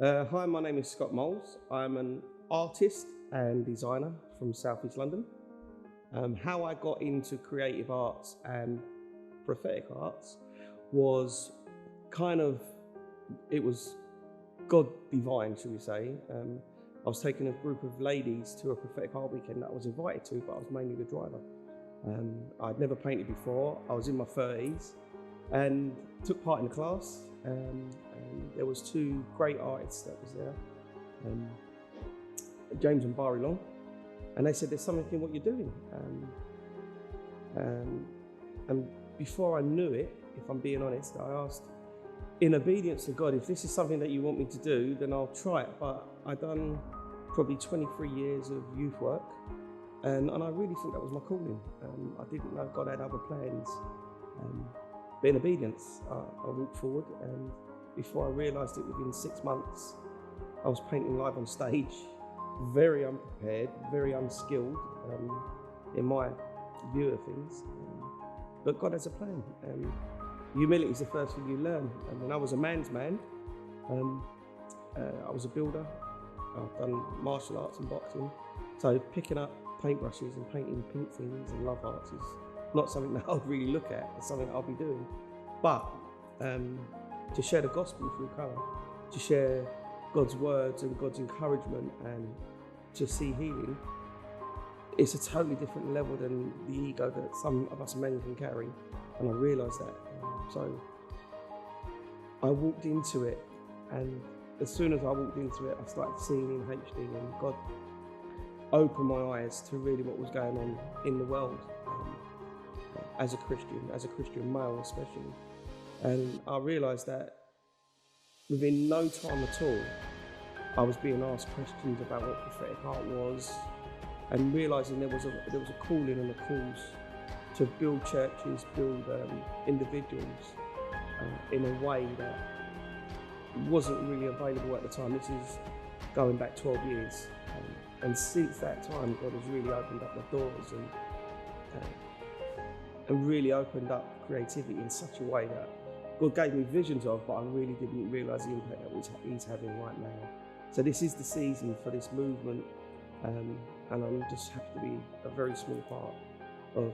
Hi, my name is Scott Moles. I'm an artist and designer from South East London. How I got into creative arts and prophetic arts was it was God divine, should we say. I was taking a group of ladies to a prophetic art weekend that I was invited to, but I was mainly the driver. I'd never painted before. I was in my 30s and took part in the class. And there was two great artists that was there, James and Barry Long, and they said, there's something in what you're doing. And before I knew it, if I'm being honest, I asked, in obedience to God, if this is something that you want me to do, then I'll try it. But I'd done probably 23 years of youth work, and I really thought that was my calling. I didn't know God had other plans. But in obedience, I walked forward, and before I realised it, within 6 months, I was painting live on stage, very unprepared, very unskilled in my view of things. But God has a plan, and humility is the first thing you learn. And when I was a man's man, I was a builder. I've done martial arts and boxing, so picking up paintbrushes and painting pink things and love hearts is not something that I'll really look at. It's something that I'll be doing. But to share the gospel through colour, to share God's words and God's encouragement and to see healing, it's a totally different level than the ego that some of us men can carry. And I realised that. So I walked into it, and as soon as I walked into it, I started seeing in HD, and God opened my eyes to really what was going on in the world. As a Christian male especially. And I realised that within no time at all, I was being asked questions about what prophetic art was, and realising there was a calling and a cause to build churches, build individuals in a way that wasn't really available at the time. This is going back 12 years. And since that time, God has really opened up the doors and really opened up creativity in such a way that God gave me visions of, but I really didn't realise the impact that He's having right now. So this is the season for this movement, and I'm just happy to be a very small part of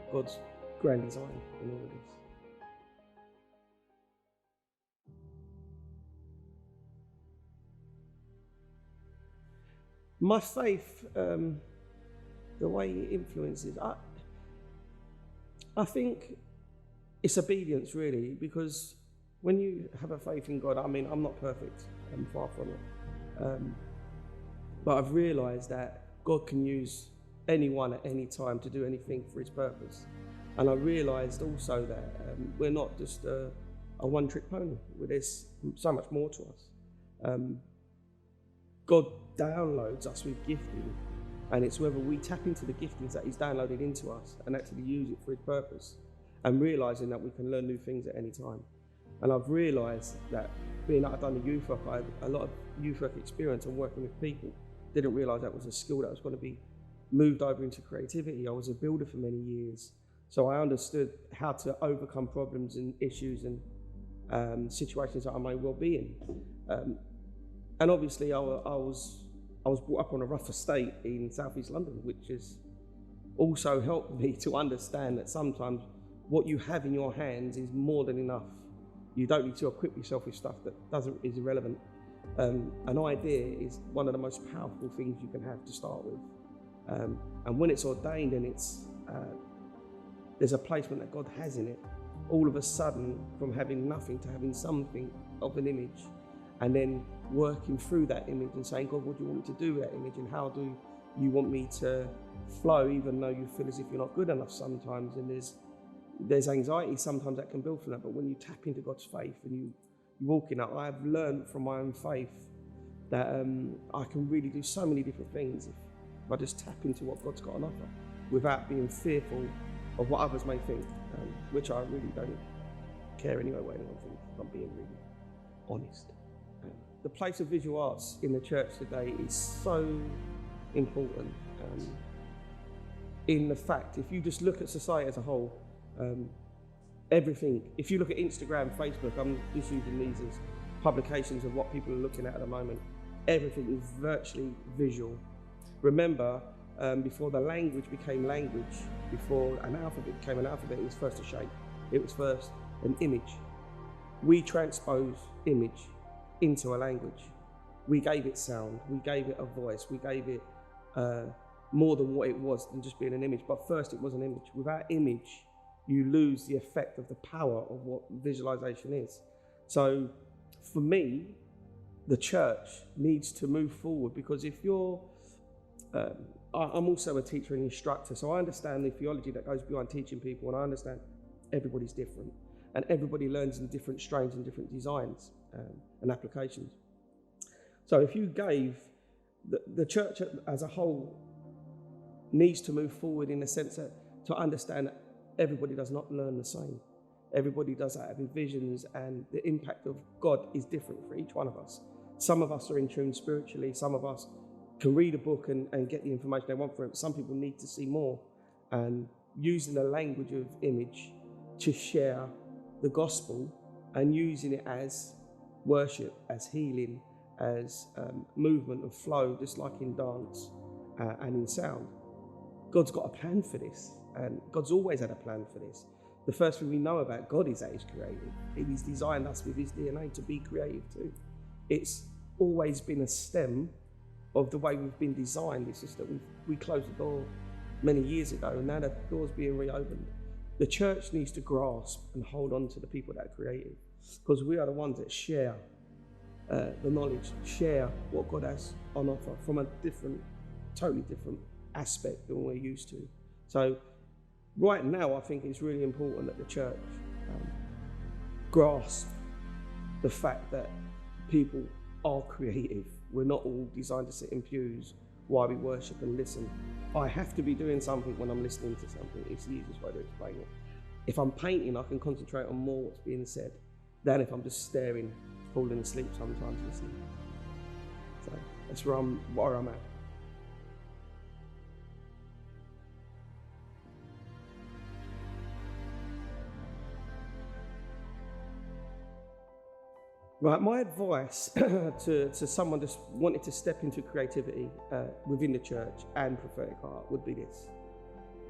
God's grand design in all of this. My faith, the way it influences, I think it's obedience, really, because when you have a faith in God, I mean, I'm not perfect, I'm far from it, but I've realised that God can use anyone at any time to do anything for His purpose. And I realised also that we're not just a one-trick pony, there's so much more to us. God downloads us with gifting, and it's whether we tap into the giftings that He's downloaded into us and actually use it for His purpose, and realising that we can learn new things at any time. And I've realised that being that I've done the youth work, I had a lot of youth work experience and working with people. Didn't realise that was a skill that was going to be moved over into creativity. I was a builder for many years, so I understood how to overcome problems and issues and situations that I may well be in. And obviously I was brought up on a rough estate in South East London, which has also helped me to understand that sometimes what you have in your hands is more than enough. You don't need to equip yourself with stuff that is irrelevant. An idea is one of the most powerful things you can have to start with. And when it's ordained and there's a placement that God has in it, all of a sudden, from having nothing to having something of an image, and then working through that image and saying, God, what do you want me to do with that image, and how do you want me to flow, even though you feel as if you're not good enough sometimes, and there's anxiety sometimes that can build from that. But when you tap into God's faith and you walk in that, I've learned from my own faith that I can really do so many different things if I just tap into what God's got on offer without being fearful of what others may think, which I really don't care anyway what anyone thinks, if I'm being really honest. The place of visual arts in the church today is so important in the fact, if you just look at society as a whole, everything, if you look at Instagram, Facebook, I'm just using these as publications of what people are looking at the moment. Everything is virtually visual. Remember, before the language became language, before an alphabet became an alphabet, it was first a shape. It was first an image. We transpose image into a language. We gave it sound, we gave it a voice, we gave it more than what it was than just being an image. But first it was an image. Without image, you lose the effect of the power of what visualization is. So for me, the church needs to move forward, because if you're, I'm also a teacher and instructor, so I understand the theology that goes behind teaching people, and I understand everybody's different, and everybody learns in different strains and different designs and applications. So if you gave, the church as a whole needs to move forward in the sense that to understand that everybody does not learn the same. Everybody does have visions, and the impact of God is different for each one of us. Some of us are in tune spiritually, some of us can read a book and get the information they want from it. Some people need to see more, and using the language of image to share the gospel and using it as worship, as healing, as movement and flow, just like in dance and in sound. God's got a plan for this, and God's always had a plan for this. The first thing we know about God is that He's creative. He's designed us with His DNA to be creative too. It's always been a stem of the way we've been designed. It's just that we closed the door many years ago, and now the door's being reopened. The church needs to grasp and hold on to the people that are creative, because we are the ones that share the knowledge, share what God has on offer from a different, totally different aspect than we're used to. So right now, I think it's really important that the church grasp the fact that people are creative. We're not all designed to sit in pews while we worship and listen. I have to be doing something when I'm listening to something. It's the easiest way to explain it. If I'm painting, I can concentrate on more what's being said than if I'm just staring, falling asleep sometimes listening. So that's where I'm at. Right, my advice to someone just wanting to step into creativity within the church and prophetic art would be this: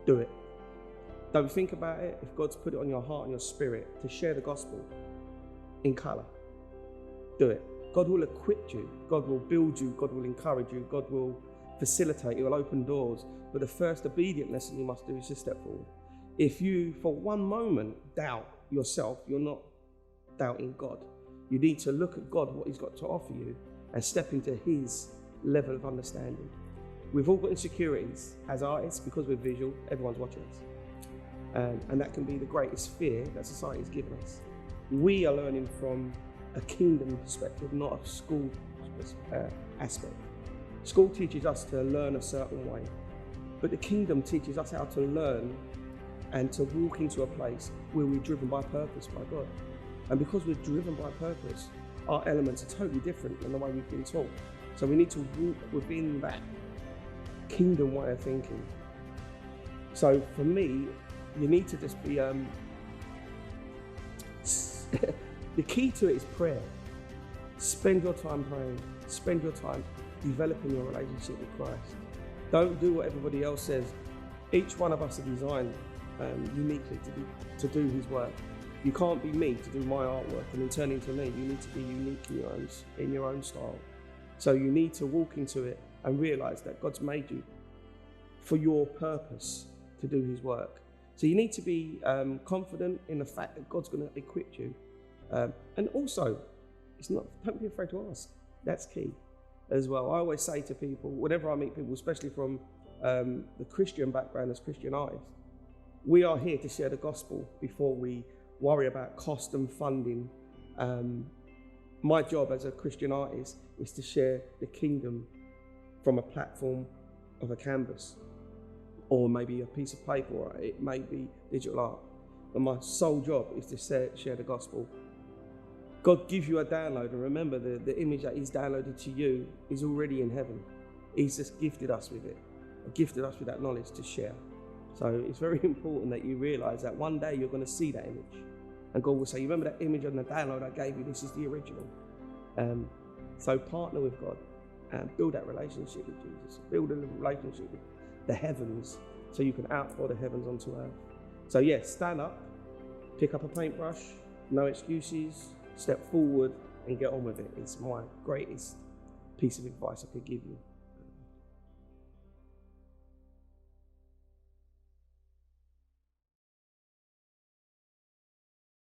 do it. Don't think about it. If God's put it on your heart and your spirit to share the gospel in colour, do it. God will equip you, God will build you, God will encourage you, God will facilitate, He will open doors. But the first obedient lesson you must do is just step forward. If you for one moment doubt yourself, you're not doubting God. You need to look at God, what He's got to offer you, and step into His level of understanding. We've all got insecurities as artists because we're visual, everyone's watching us. And that can be the greatest fear that society's given us. We are learning from a kingdom perspective, not a school aspect. School teaches us to learn a certain way, but the kingdom teaches us how to learn and to walk into a place where we're driven by purpose by God. And because we're driven by purpose, our elements are totally different than the way we've been taught. So we need to walk within that kingdom way of thinking. So for me, you need to just be, the key to it is prayer. Spend your time praying, spend your time developing your relationship with Christ. Don't do what everybody else says. Each one of us are designed uniquely to do His work. You can't be me to do my artwork and then turn into me. You need to be unique in your own style. So you need to walk into it and realize that God's made you for your purpose to do His work. So you need to be confident in the fact that God's going to equip you. And also, don't be afraid to ask. That's key as well. I always say to people, whenever I meet people, especially from the Christian background as Christian artists, we are here to share the gospel before we worry about cost and funding. My job as a Christian artist is to share the kingdom from a platform of a canvas, or maybe a piece of paper, or it may be digital art. And my sole job is to share the gospel. God gives you a download, and remember the image that He's downloaded to you is already in heaven. He's just gifted us with it, gifted us with that knowledge to share. So it's very important that you realize that one day you're going to see that image. And God will say, you remember that image on the download I gave you? This is the original. So partner with God and build that relationship with Jesus. Build a relationship with the heavens so you can outpour the heavens onto earth. So yes, stand up, pick up a paintbrush, no excuses, step forward and get on with it. It's my greatest piece of advice I could give you.